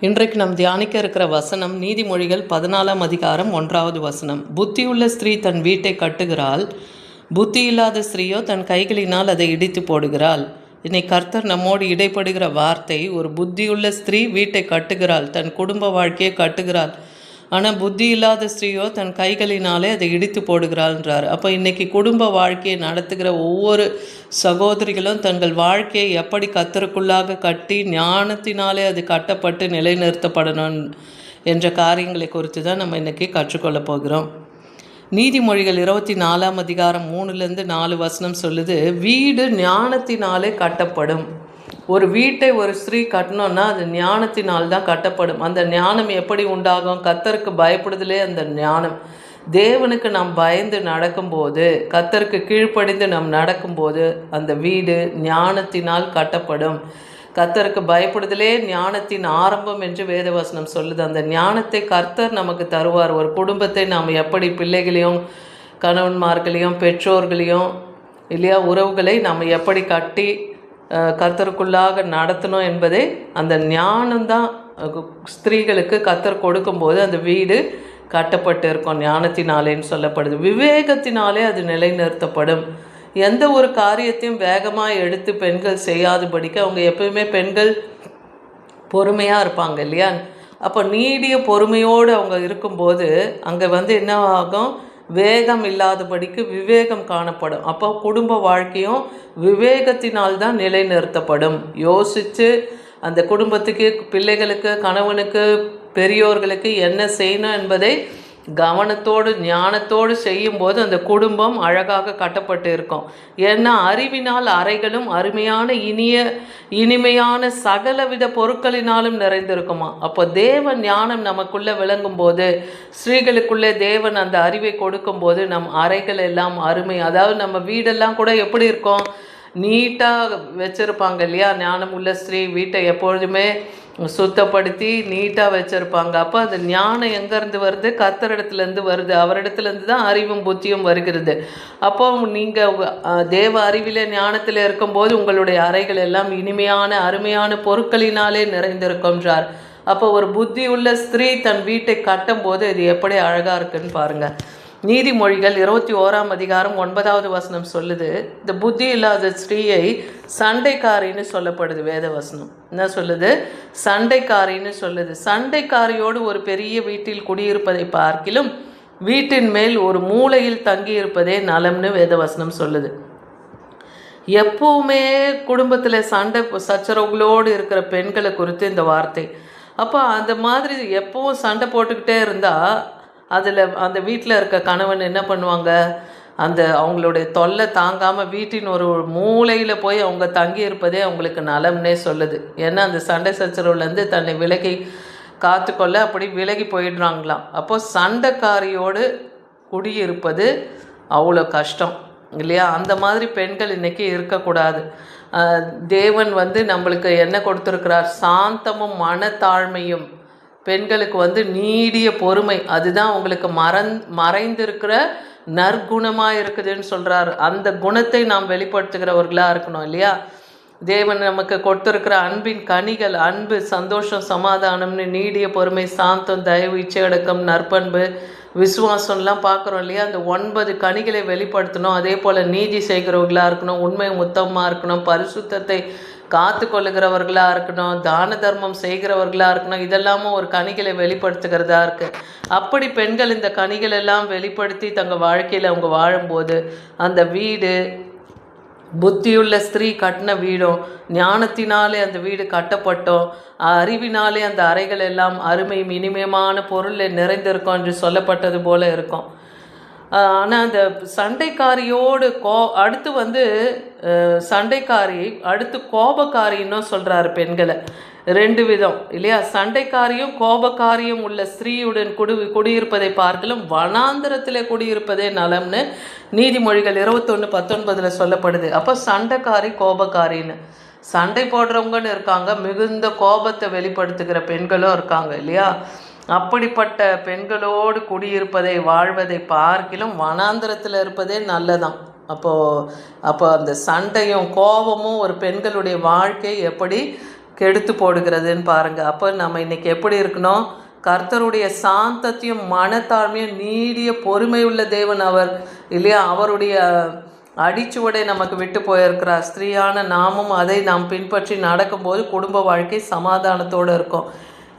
இன்றைக்கு நாம் தியானிக்க இருக்கிற வசனம் நீதிமொழிகள் 14ஆம் அதிகாரம் 1வது வசனம். புத்தியுள்ள ஸ்திரீ தன் வீட்டை கட்டுகிறாள், புத்தி இல்லாத ஸ்திரீயோ தன் கைகளினால் அதை இடித்து போடுகிறாள். இன்னைக்கு கர்த்தர் நம்மோடு இடைப்படுகிற வார்த்தை, ஒரு புத்தியுள்ள ஸ்திரீ வீட்டை கட்டுகிறாள், தன் குடும்ப வாழ்க்கையை கட்டுகிறாள். ஆனால் புத்தி இல்லாத ஸ்திரீயோ தன் கைகளினாலே அதை இடித்து போடுகிறாள்ன்றார். அப்போ இன்றைக்கி குடும்ப வாழ்க்கையை நடத்துகிற ஒவ்வொரு சகோதரிகளும் தங்கள் வாழ்க்கையை எப்படி கர்த்தருக்குள்ளாக கட்டி ஞானத்தினாலே அது கட்டப்பட்டு நிலைநிறுத்தப்படணும் என்ற காரியங்களை குறித்து தான் நம்ம இன்றைக்கி கற்றுக்கொள்ளப் போகிறோம். நீதிமொழிகள் 24ஆம் அதிகாரம் 3-4 வசனம் சொல்லுது, வீடு ஞானத்தினாலே கட்டப்படும். ஒரு வீட்டை ஒரு ஸ்திரீ கட்டணும்னா அது ஞானத்தினால் தான் கட்டப்படும். அந்த ஞானம் எப்படி உண்டாகும்? கர்த்தருக்கு பயப்படுதலே அந்த ஞானம். தேவனுக்கு நாம் பயந்து நடக்கும்போது, கர்த்தருக்கு கீழ்ப்படிந்து நாம் நடக்கும்போது அந்த வீடு ஞானத்தினால் கட்டப்படும். கர்த்தருக்கு பயப்படுதலே ஞானத்தின் ஆரம்பம் என்று வேதவசனம் சொல்லுது. அந்த ஞானத்தை கர்த்தர் நமக்கு தருவார். ஒரு குடும்பத்தை நாம் எப்படி பிள்ளைகளையும் கணவன்மார்களையும் பெற்றோர்களையும் இல்லையா உறவுகளை நாம் எப்படி கட்டி கர்த்தருக்குள்ளாக நடத்தணும் என்பதே அந்த ஞானம்தான் ஸ்திரீகளுக்கு கர்த்தர் கொடுக்கும்போது அந்த வீடு கட்டப்பட்டு இருக்கும். ஞானத்தினாலேன்னு சொல்லப்படுது. விவேகத்தினாலே அது நிலைநிறுத்தப்படும். எந்த ஒரு காரியத்தையும் வேகமாக எடுத்து பெண்கள் செய்யாதபடிக்கு அவங்க எப்பவுமே பெண்கள் பொறுமையாக இருப்பாங்க இல்லையா? அப்போ நீடிய பொறுமையோடு அவங்க இருக்கும்போது அங்கே என்ன ஆகும்? வேகம் இல்லாதபடிக்கு விவேகம் காணப்படும். அப்போ குடும்ப வாழ்க்கையும் விவேகத்தினால்தான் நிலைநிறுத்தப்படும். யோசித்து அந்த குடும்பத்துக்கு, பிள்ளைகளுக்கு, கணவனுக்கு, பெரியோர்களுக்கு என்ன செய்யணும் என்பதை கவனத்தோடு ஞானத்தோடு செய்யும்போது அந்த குடும்பம் அழகாக கட்டப்பட்டு இருக்கும். ஏன்னா அறிவினால் அறைகளும் அருமையான இனிமையான சகலவித பொருட்களினாலும் நிறைந்திருக்குமா. அப்போ தேவன் ஞானம் நமக்குள்ளே விளங்கும் போது, ஸ்திரீகளுக்குள்ளே தேவன் அந்த அறிவை கொடுக்கும்போது நம் அறைகள் எல்லாம் அருமை. அதாவது நம்ம வீடெல்லாம் கூட எப்படி இருக்கும்? நீட்டாக வச்சுருப்பாங்க இல்லையா? ஞானம் உள்ள ஸ்திரீ வீட்டை எப்பொழுதுமே சுத்தப்படுத்தி நீட்டாக வச்சுருப்பாங்க. அப்போ அது ஞானம் எங்கேருந்து வருது? கர்த்தரிடத்துலேருந்து வருது. அவரிடத்துலேருந்து தான் அறிவும் புத்தியும் வருகிறது. அப்போ நீங்கள் தேவ அறிவிலே ஞானத்தில் இருக்கும்போது உங்களுடைய அறைகள் எல்லாம் இனிமையான அருமையான பொருட்களினாலே நிறைந்திருக்கின்றார். அப்போ ஒரு புத்தி உள்ள ஸ்திரீ தன் வீட்டை கட்டும் போது இது எப்படி அழகாக இருக்குன்னு பாருங்கள். நீதிமொழிகள் 21ஆம் அதிகாரம் 9வது வசனம் சொல்லுது, இந்த புத்தி இல்லாத ஸ்திரீயை சண்டைக்காரின்னு சொல்லப்படுது. வேதவசனம் என்ன சொல்லுது? சண்டைக்காரின்னு சொல்லுது. சண்டைக்காரியோடு ஒரு பெரிய வீட்டில் குடியிருப்பதை பார்க்கிலும் வீட்டின் மேல் ஒரு மூலையில் தங்கியிருப்பதே நலம்னு வேதவசனம் சொல்லுது. எப்பவுமே குடும்பத்தில் சண்டை சச்சரவுகளோடு இருக்கிற பெண்களை குறித்து இந்த வார்த்தை. அப்போ அந்த மாதிரி எப்பவும் சண்டை போட்டுக்கிட்டே இருந்தால் அந்த வீட்டில் இருக்க கணவன் என்ன பண்ணுவாங்க? அவங்களுடைய தொல்லை தாங்காமல் வீட்டின் ஒரு மூலையில் போய் அவங்க தங்கி இருப்பதே அவங்களுக்கு நலம்னே சொல்லுது. ஏன்னா அந்த சண்டை சச்சரவுலேருந்து தன்னை விலகி காத்துக்கொள்ள அப்படி விலகி போயிடுறாங்களாம். அப்போது சண்டைக்காரியோடு குடியிருப்பது அவ்வளோ கஷ்டம் இல்லையா? அந்த மாதிரி பெண்கள் இன்றைக்கி இருக்கக்கூடாது. தேவன் நம்மளுக்கு என்ன கொடுத்துருக்கிறார்? சாந்தமும் மனத்தாழ்மையும். பெண்களுக்கு நீடிய பொறுமை, அதுதான் உங்களுக்கு மறைந்திருக்கிற நற்குணமாக இருக்குதுன்னு சொல்கிறார். அந்த குணத்தை நாம் வெளிப்படுத்துகிறவர்களாக இருக்கணும் இல்லையா? தேவன் நமக்கு கொடுத்துருக்கிற அன்பின் கனிகள், அன்பு, சந்தோஷம், சமாதானம்னு நீடிய பொறுமை, சாந்தம், தயவு, இச்சையடக்கம், நற்பண்பு, விசுவாசம்லாம் பார்க்குறோம் இல்லையா? அந்த 9 கனிகளை வெளிப்படுத்தணும். அதே போல் நீதி செய்கிறவர்களாக இருக்கணும், உண்மை முத்தமாக இருக்கணும், பரிசுத்தத்தை காத்து கொள்ளுகிறவர்களாக இருக்கணும், தான தர்மம் செய்கிறவர்களாக இருக்கணும். இதெல்லாமும் ஒரு கனிகளை வெளிப்படுத்துகிறதா இருக்குது. அப்படி பெண்கள் இந்த கனிகள் எல்லாம் வெளிப்படுத்தி தங்கள் வாழ்க்கையில் அவங்க வாழும்போது அந்த வீடு புத்தியுள்ள ஸ்திரீ கட்டின வீடும், ஞானத்தினாலே அந்த வீடு கட்டப்பட்டோம், அறிவினாலே அந்த அறைகள் எல்லாம் அருமையும் இனிமையான பொருளில் நிறைந்திருக்கும் என்று சொல்லப்பட்டது போல இருக்கும். ஆனால் அந்த சண்டைக்காரியோடு அடுத்து சண்டைக்காரி அடுத்து கோபக்காரின்னு சொல்கிறாரு பெண்களை. 2 விதம் இல்லையா? சண்டைக்காரியும் கோபக்காரியும் உள்ள ஸ்திரீயுடன் குடியிருப்பதை பார்க்கலும் வனாந்திரத்தில் குடியிருப்பதே நலம்னு நீதிமொழிகள் 21:19 சொல்லப்படுது. அப்போ சண்டைக்காரி கோபக்காரின்னு சண்டை போடுறவங்கன்னு இருக்காங்க, மிகுந்த கோபத்தை வெளிப்படுத்துகிற பெண்களும் இருக்காங்க இல்லையா? அப்படிப்பட்ட பெண்களோடு குடியிருப்பதை வாழ்வதை பார்க்கிலும் வனாந்திரத்தில் இருப்பதே நல்லதான். அப்போ அந்த சண்டையும் கோபமும் ஒரு பெண்களுடைய வாழ்க்கை எப்படி கெடுத்து போடுகிறதுன்னு பாருங்கள். அப்போ நம்ம இன்றைக்கி எப்படி இருக்கணும்? கர்த்தருடைய சாந்தத்தையும் மனத்தாழ்மையும் நீடிய பொறுமை உள்ள தேவன் அவர் இல்லையா? அவருடைய அடிச்சுவடை நமக்கு விட்டு போயிருக்கிறார். ஸ்திரீயான நாமும் அதை நாம் பின்பற்றி நடக்கும்போது குடும்ப வாழ்க்கை சமாதானத்தோடு இருக்கும்.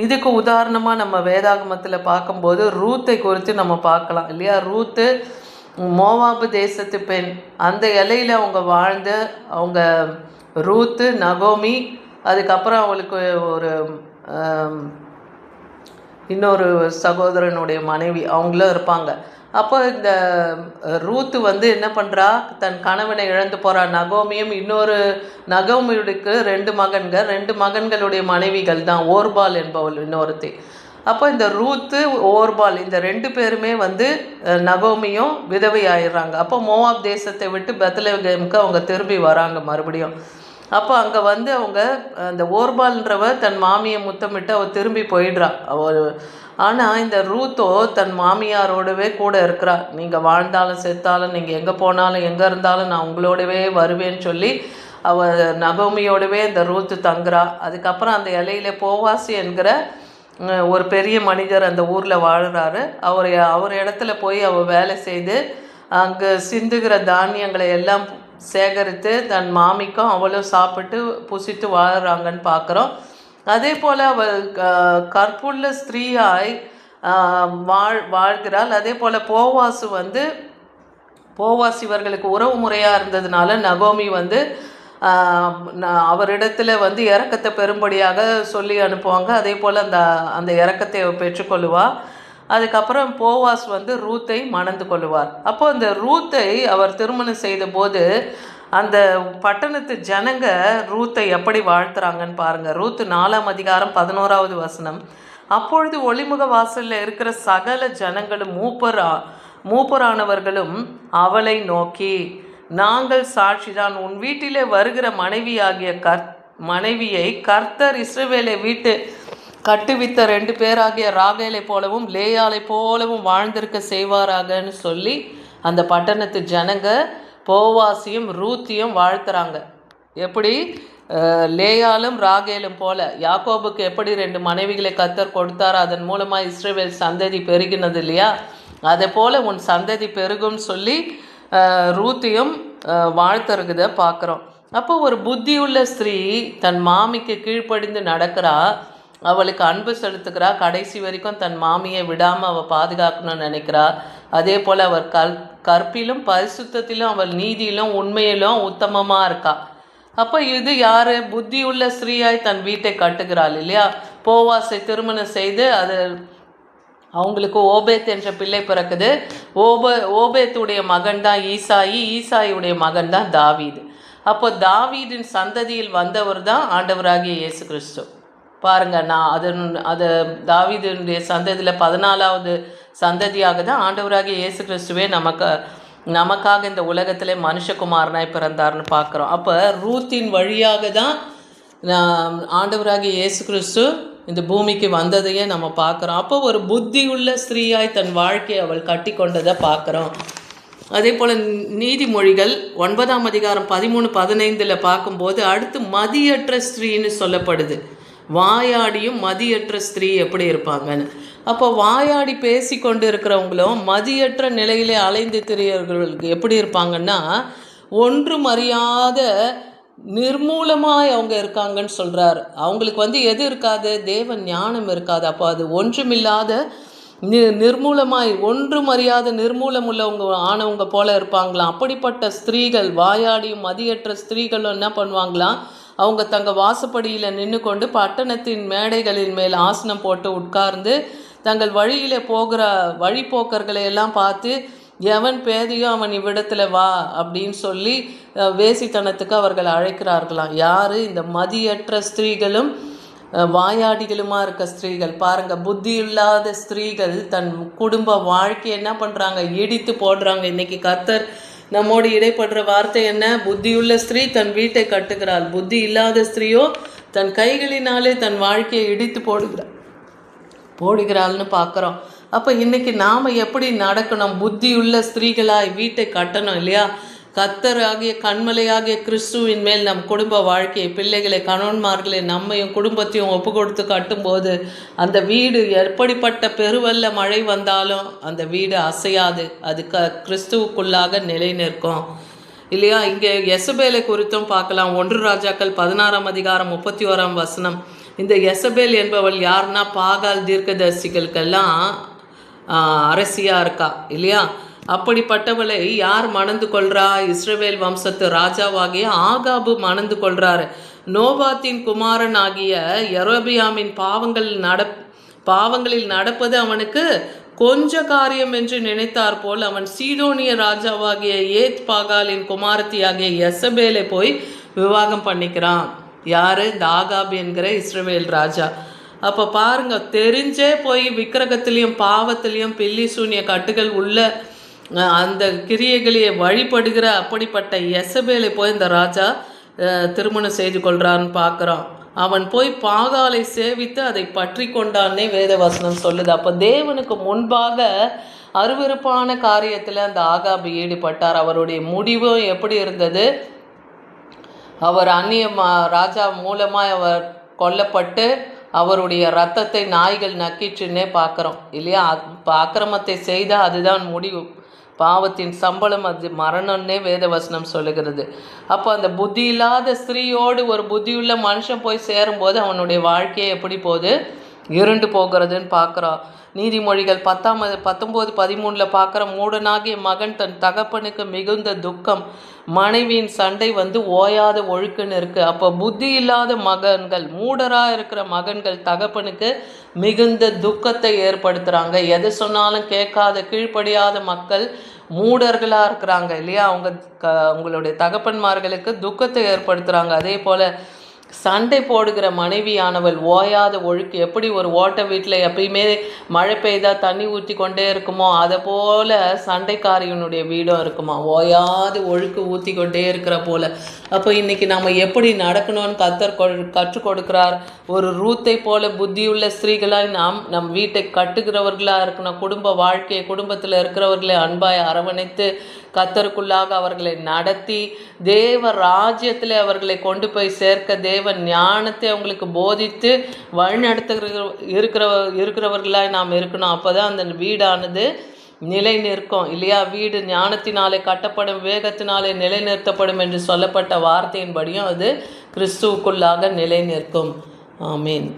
இதுக்கு உதாரணமாக நம்ம வேதாகமத்தில் பார்க்கும்போது ரூத்தை குறித்து நம்ம பார்க்கலாம் இல்லையா? ரூத்து மோவாபு தேசத்து பெண். அந்த இலையில் அவங்க வாழ்ந்த அவங்க ரூத்து, நகோமி, அதுக்கப்புறம் அவளுக்கு ஒரு இன்னொரு சகோதரனுடைய மனைவி அவங்களும் இருப்பாங்க. அப்போ இந்த ரூத்து என்ன பண்ணுறா? தன் கணவனை இழந்து போகிறா. நகோமியும் இன்னொரு நகோமியுக்கு 2 மகன்களுடைய மனைவிகள் தான். ஓர்பால் என்பவள் இன்னொருத்தி. அப்போ இந்த ரூத்து, ஓர்பால் இந்த 2 பேருமே நகோமியும் விதவை ஆயிடுறாங்க. அப்போ மோவாப் தேசத்தை விட்டு பெத்லெகேமுக்கு அவங்க திரும்பி வராங்க மறுபடியும். அப்போ அங்கே அவங்க அந்த ஓர்பால்ன்றவ தன் மாமியை முத்தமிட்டு அவள் திரும்பி போயிடுறா. அவள் ஆனால் இந்த ரூத்தோ தன் மாமியாரோடவே கூட இருக்கிறா. நீங்கள் வாழ்ந்தாலும் செத்தாலும், நீங்கள் எங்கே போனாலும் எங்கே இருந்தாலும் நான் உங்களோடவே வருவேன்னு சொல்லி அவள் நகோமியோடவே இந்த ரூத்து தங்குறா. அதுக்கப்புறம் அந்த இலையில போவாசி என்கிற ஒரு பெரிய மனிதர் அந்த ஊரில் வாழ்கிறாரு. அவர் இடத்துல போய் அவள் வேலை செய்து அங்கே சிந்துகிற தானியங்களை எல்லாம் சேகரித்து தன் மாமிக்கும் அவளும் சாப்பிட்டு புசித்து வாழ்கிறாங்கன்னு பார்க்குறோம். அதே போல் அவள் கற்புள்ள ஸ்திரீயாய் வாழ்கிறாள். அதே போல் போவாஸ் இவர்களுக்கு உறவு முறையாக இருந்ததுனால நகோமி அவரிடத்துல இரக்கத்தை பெரும்படியாக சொல்லி அனுப்புவாங்க. அதே போல் அந்த இரக்கத்தை பெற்றுக்கொள்ளுவாள். அதுக்கப்புறம் போவாஸ் ரூத்தை மணந்து கொள்ளுவார். அப்போ இந்த ரூத்தை அவர் திருமணம் செய்த போது அந்த பட்டணத்து ஜனங்க ரூத்தை எப்படி வாழ்த்துறாங்கன்னு பாருங்கள். ரூத்து 4ஆம் அதிகாரம் 11வது வசனம். அப்பொழுது ஒளிமுக வாசலில் இருக்கிற சகல ஜனங்களும் மூப்பரானவர்களும் அவளை நோக்கி, நாங்கள் சாட்சிதான், உன் வீட்டிலே வருகிற மனைவியை கர்த்தர் இஸ்ரவேலை வீட்டு கட்டுவித்த 2 பேராகிய ராகேலை போலவும் லேயாலை போலவும் வாழ்ந்திருக்க செய்வாராகன்னு சொல்லி அந்த பட்டணத்து ஜனங்க போவாசியும் ரூத்தியும் வாழ்த்துறாங்க. எப்படி? லேயாலும் ராகேலும் போல. யாக்கோபுக்கு எப்படி 2 மனைவிகளை கர்த்தர் கொடுத்தாரோ அதன் மூலமாக இஸ்ரவேல் சந்ததி பெருகினது இல்லையா? அதே போல் உன் சந்ததி பெருகும்னு சொல்லி ரூத்தியும் வாழ்த்துறத பார்க்குறோம். அப்போ ஒரு புத்தியுள்ள ஸ்திரீ தன் மாமிக்கு கீழ்ப்படிந்து நடக்கிறா, அவளுக்கு அன்பு செலுத்துக்கிறா, கடைசி வரைக்கும் தன் மாமியை விடாமல் அவள் பாதுகாக்கணும்னு நினைக்கிறா. அதே போல் அவர் கற்பிலும் பரிசுத்தத்திலும் அவள் நீதியிலும் உண்மையிலும் உத்தமமாக இருக்கா. அப்போ இது யார்? புத்தியுள்ள ஸ்திரீயாய் தன் வீட்டை கட்டுகிறாள் இல்லையா? போவாசை திருமணம் செய்து அவங்களுக்கு ஓபேத் என்ற பிள்ளை பிறக்குது. ஓபேத்துடைய மகன் தான் ஈசாயுடைய மகன் தான் தாவீது. அப்போ தாவீதின் சந்ததியில் வந்தவர் தான் ஆண்டவராகிய இயேசு கிறிஸ்து. பாருங்கள், அது தாவீதுடைய சந்ததியில் 14வது சந்ததியாக தான் ஆண்டவராகிய இயேசு கிறிஸ்துவே நமக்காக இந்த உலகத்திலே மனுஷகுமாரனாய் பிறந்தார்னு பார்க்குறோம். அப்போ ரூத்தின் வழியாக தான் ஆண்டவராகிய இயேசு கிறிஸ்து இந்த பூமிக்கு வந்ததையே நம்ம பார்க்குறோம். அப்போ ஒரு புத்தியுள்ள ஸ்திரீயாய் தன் வாழ்க்கையை அவள் கட்டி கொண்டதை பார்க்குறோம். அதே போல் நீதிமொழிகள் 9ஆம் அதிகாரம் 13-15 பார்க்கும்போது அடுத்து மதியற்ற ஸ்திரீன்னு சொல்லப்படுது. வாயாடியும் மதியற்ற ஸ்திரீ எப்படி இருப்பாங்கன்னு. அப்போ வாயாடி பேசி கொண்டு இருக்கிறவங்களும் மதியற்ற நிலையிலே அலைந்து திரியவர்களுக்கு எப்படி இருப்பாங்கன்னா, ஒன்றும் அறியாத நிர்மூலமாய் அவங்க இருக்காங்கன்னு சொல்கிறார். அவங்களுக்கு எது இருக்காது? தேவ ஞானம் இருக்காது. அப்போ அது ஒன்றுமில்லாத நிர்மூலமாய் ஒன்றும் அறியாத நிர்மூலம் உள்ளவங்க ஆனவங்க போல இருப்பாங்களாம். அப்படிப்பட்ட ஸ்திரீகள், வாயாடியும் மதியற்ற ஸ்திரீகளும் என்ன பண்ணுவாங்களாம்? அவங்க தங்க வாசப்படியில் நின்று கொண்டு பட்டணத்தின் மேடைகளின் மேல் ஆசனம் போட்டு உட்கார்ந்து தங்கள் வழியில் போகிற வழிபோக்கர்களை எல்லாம் பார்த்து, எவன் பேதையோ அவன் இவ்விடத்தில் வா அப்படின்னு சொல்லி வேசித்தனத்துக்கு அவர்கள் அழைக்கிறார்களாம். யார்? இந்த மதியற்ற ஸ்திரீகளும் வாயாடிகளுமா இருக்க ஸ்திரீகள். பாருங்கள், புத்தி இல்லாத ஸ்திரீகள் தன் குடும்ப வாழ்க்கை என்ன பண்ணுறாங்க? இடித்து போடுறாங்க. இன்றைக்கி கர்த்தர் நம்மோடு இடைப்படுற வார்த்தை என்ன? புத்தியுள்ள ஸ்திரீ தன் வீட்டை கட்டுகிறாள், புத்தி இல்லாத ஸ்திரீயோ தன் கைகளினாலே தன் வாழ்க்கையை இடித்து போடுகிறாள்னு பார்க்குறோம். அப்போ இன்றைக்கி நாம் எப்படி நடக்கணும்? புத்தியுள்ள ஸ்திரீகளாய் வீட்டை கட்டணும் இல்லையா? கர்த்தராகிய கண்மலையாகிய கிறிஸ்துவின் மேல் நம் குடும்ப வாழ்க்கையை, பிள்ளைகளை, கணவன்மார்களை, நம்மையும் குடும்பத்தையும் ஒப்பு கொடுத்து கட்டும்போது அந்த வீடு எப்படிப்பட்ட பெருவெல்ல மழை வந்தாலும் அந்த வீடு அசையாது. அது கிறிஸ்துவுக்குள்ளாக நிலை நிற்கும் இல்லையா? இங்கே யெசபேலை குறித்தும் பார்க்கலாம். 1 ராஜாக்கள் 16ஆம் அதிகாரம் 31ஆம் வசனம். இந்த யெசபேல் என்பவள் யாருன்னா, பாகால் தீர்க்கதரிசிகளுக்கெல்லாம் அரசியாக இருக்கா இல்லையா? அப்படிப்பட்டவளை யார் மணந்து கொள்றா? இஸ்ரவேல் வம்சத்து ராஜாவாகிய ஆகாபு மணந்து கொள்றாரு. நோபாத்தின் குமாரன் ஆகிய யெரொபெயாமின் பாவங்களில் நடப்பது அவனுக்கு கொஞ்ச காரியம் என்று நினைத்தார் போல் அவன் சீதோனிய ராஜாவாகிய ஏத் பாகாலின் குமாரத்தியாகிய யெசபேலை போய் விவாகம் பண்ணிக்கிறான். யாரு? இந்த ஆகாபு என்கிற இஸ்ரவேல் ராஜா. அப்போ பாருங்க, தெரிஞ்சே போய் விக்கிரகத்திலையும் பாவத்திலையும் பில்லி சூனிய கட்டுகள் உள்ள அந்த கிரியைகளையே வழிபடுகிற அப்படிப்பட்ட யெசபேலை போய் இந்த ராஜா திருமணம் செய்து கொள்றான்னு பார்க்குறோம். அவன் போய் பாகாலை சேவித்து அதை பற்றி கொண்டான்னே வேதவசனம் சொல்லுது. அப்போ தேவனுக்கு முன்பாக அருவருப்பான காரியத்தில் அந்த ஆகாபு ஈடுபட்டார். அவருடைய முடிவு எப்படி இருந்தது? அவர் அந்நிய ராஜா மூலமாக அவர் கொல்லப்பட்டு அவருடைய இரத்தத்தை நாய்கள் நக்கிச்சுன்னே பார்க்குறோம் இல்லையா? அக்கிரமத்தை செய்தால் அதுதான் முடிவு. பாவத்தின் சம்பளம் அது மரணம்னே வேதவசனம் சொல்லுகிறது. அப்போ அந்த புத்தி இல்லாத ஸ்திரீயோடு ஒரு புத்தியுள்ள மனுஷன் போய் சேரும்போது அவனுடைய வாழ்க்கையை எப்படி போகுது? இருண்டு போகிறதுன்னு பார்க்குறோம். நீதிமொழிகள் 19:13 பார்க்குற, மூடனாகிய மகன் தன் தகப்பனுக்கு மிகுந்த துக்கம், மனைவியின் சண்டை ஓயாத ஒழுக்குன்னு இருக்குது. அப்போ புத்தி இல்லாத மகன்கள், மூடராக இருக்கிற மகன்கள் தகப்பனுக்கு மிகுந்த துக்கத்தை ஏற்படுத்துகிறாங்க. எது சொன்னாலும் கேட்காத கீழ்ப்படியாத மக்கள் மூடர்களாக இருக்கிறாங்க இல்லையா? உங்களுடைய தகப்பன்மார்களுக்கு துக்கத்தை ஏற்படுத்துகிறாங்க. அதே போல் சண்டை போடுகிற மனைவியானவள் ஓயாத ஒழுக்கு. எப்படி ஒரு ஓட்ட வீட்டில் எப்பயுமே மழை பெய்தால் தண்ணி ஊற்றி கொண்டே இருக்குமோ, அதை போல் சண்டைக்காரியினுடைய வீடும் இருக்குமா, ஓயாத ஒழுக்கு ஊற்றி கொண்டே இருக்கிற போல். அப்போ இன்றைக்கி நம்ம எப்படி நடக்கணும்னு கற்றுக் கொடுக்குறார். ஒரு ரூத்தை போல புத்தியுள்ள ஸ்திரீகளாய் நம் வீட்டை கட்டுகிறவர்களாக இருக்கணும். குடும்ப வாழ்க்கையை, குடும்பத்தில் இருக்கிறவர்களை அன்பாய் அரவணைத்து கர்த்தருக்குள்ளாக அவர்களை நடத்தி தேவ ராஜ்யத்தில் அவர்களை கொண்டு போய் சேர்க்க தேவன் ஞானத்தை அவங்களுக்கு போதித்து இருக்கிறவர்களாய் நாம் இருக்கணும். அப்போ தான் அந்த வீடானது நிலை நிற்கும் இல்லையா? வீடு ஞானத்தினாலே கட்டப்படும், வேகத்தினாலே நிலை நிறுத்தப்படும் என்று சொல்லப்பட்ட வார்த்தையின்படியும் அது கிறிஸ்துவுக்குள்ளாக நிலை நிற்கும். ஆமீன்.